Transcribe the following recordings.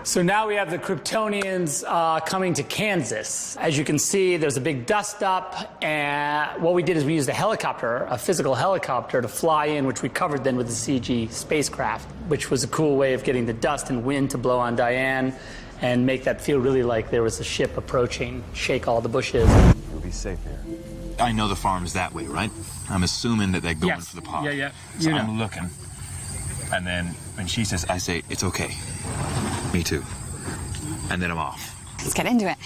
So now we have the Kryptonians coming to Kansas. As you can see, there's a big dust up, and what we did is we used a helicopter, a physical helicopter, to fly in, which we covered then with the CG spacecraft, which was a cool way of getting the dust and wind to blow on Diane and make that feel really like there was a ship approaching, shake all the bushes. You'll be safe here. I know the farm is that way, right? I'm assuming that they're going Yes. for the pot. Yeah. So You know. I'm looking, and then when she says, I say, it's okay. Me too. And then I'm off. Let's get into it.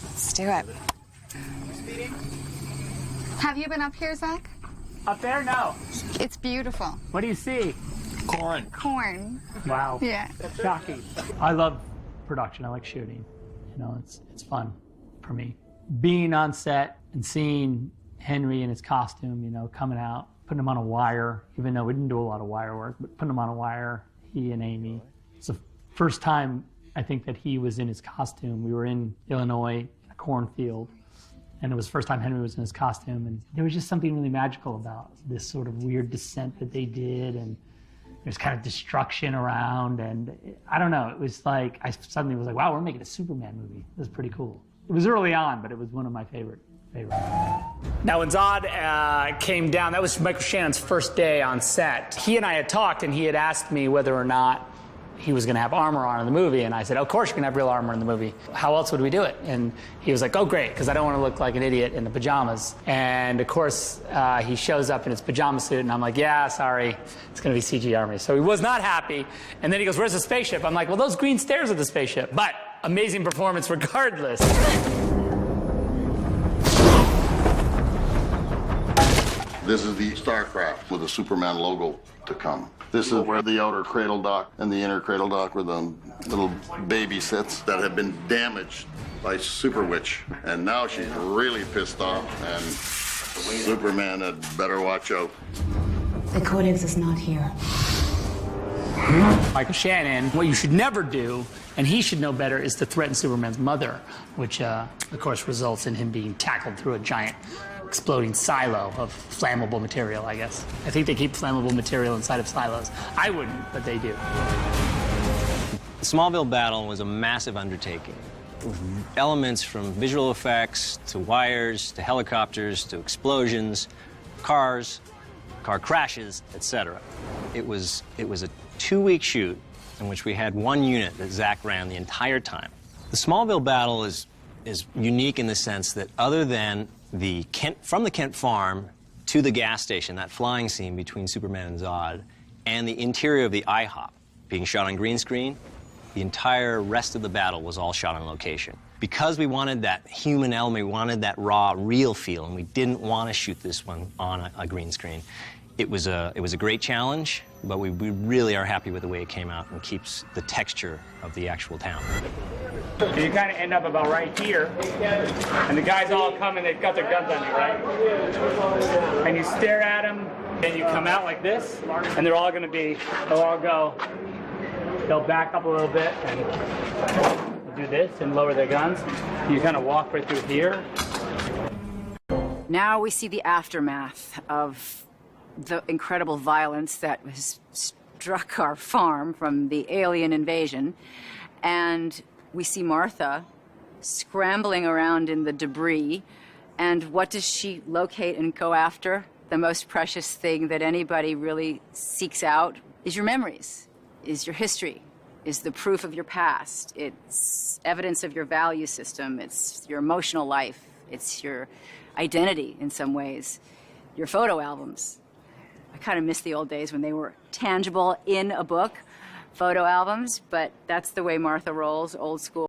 Let's do it. Have you been up here, Zach? Up there? No. It's beautiful. What do you see? Corn. Corn. Wow. Yeah. Shocking. I love production. I like shooting. You know, it's fun for me. Being on set and seeing Henry in his costume, you know, coming out, putting him on a wire, even though we didn't do a lot of wire work, but putting him on a wire, he and Amy. It's the first time I think that he was in his costume. We were in Illinois, in a cornfield, and it was the first time Henry was in his costume, and there was just something really magical about this sort of weird descent that they did, and there's kind of destruction around, and I don't know, it was like, I suddenly was like, wow, we're making a Superman movie. It was pretty cool. It was early on, but it was one of my favorite. Now, when Zod came down, that was Michael Shannon's first day on set. He and I had talked, and he had asked me whether or not he was going to have armor on in the movie, and I said, of course you're going to have real armor in the movie. How else would we do it? And he was like, oh, great, because I don't want to look like an idiot in the pajamas. And, of course, he shows up in his pajama suit, and I'm like, yeah, sorry, it's going to be CG army. So he was not happy. And then he goes, where's the spaceship? I'm like, well, those green stairs are the spaceship. But amazing performance regardless. This is the Starcraft with the Superman logo to come. This is where the outer cradle dock and the inner cradle dock where the little baby sits that have been damaged by Super Witch. And now she's really pissed off, and Superman had better watch out. The Codex is not here. Michael Shannon, what you should never do, and he should know better, is to threaten Superman's mother, which, of course, results in him being tackled through a giant exploding silo of flammable material, I guess. I think they keep flammable material inside of silos. I wouldn't, but they do. The Smallville battle was a massive undertaking, with elements from visual effects to wires to helicopters to explosions, cars, car crashes, etc. It was a 2-week shoot in which we had one unit that Zach ran the entire time. The Smallville battle is unique in the sense that other than from the Kent farm to the gas station, that flying scene between Superman and Zod, and the interior of the IHOP being shot on green screen, the entire rest of the battle was all shot on location. Because we wanted that human element, we wanted that raw, real feel, and we didn't want to shoot this one on a green screen. It was a great challenge, but we really are happy with the way it came out and keeps the texture of the actual town. So you kind of end up about right here, and the guys all come and they've got their guns on you, right? And you stare at them, and you come out like this, and they'll all go, they'll back up a little bit and do this and lower their guns. You kind of walk right through here. Now we see the aftermath of the incredible violence that has struck our farm from the alien invasion, and we see Martha scrambling around in the debris, and what does she locate and go after? The most precious thing that anybody really seeks out is your memories, is your history, is the proof of your past. It's evidence of your value system. It's your emotional life. It's your identity in some ways, your photo albums. I kind of miss the old days when they were tangible in a book, photo albums, but that's the way Martha rolls, old school.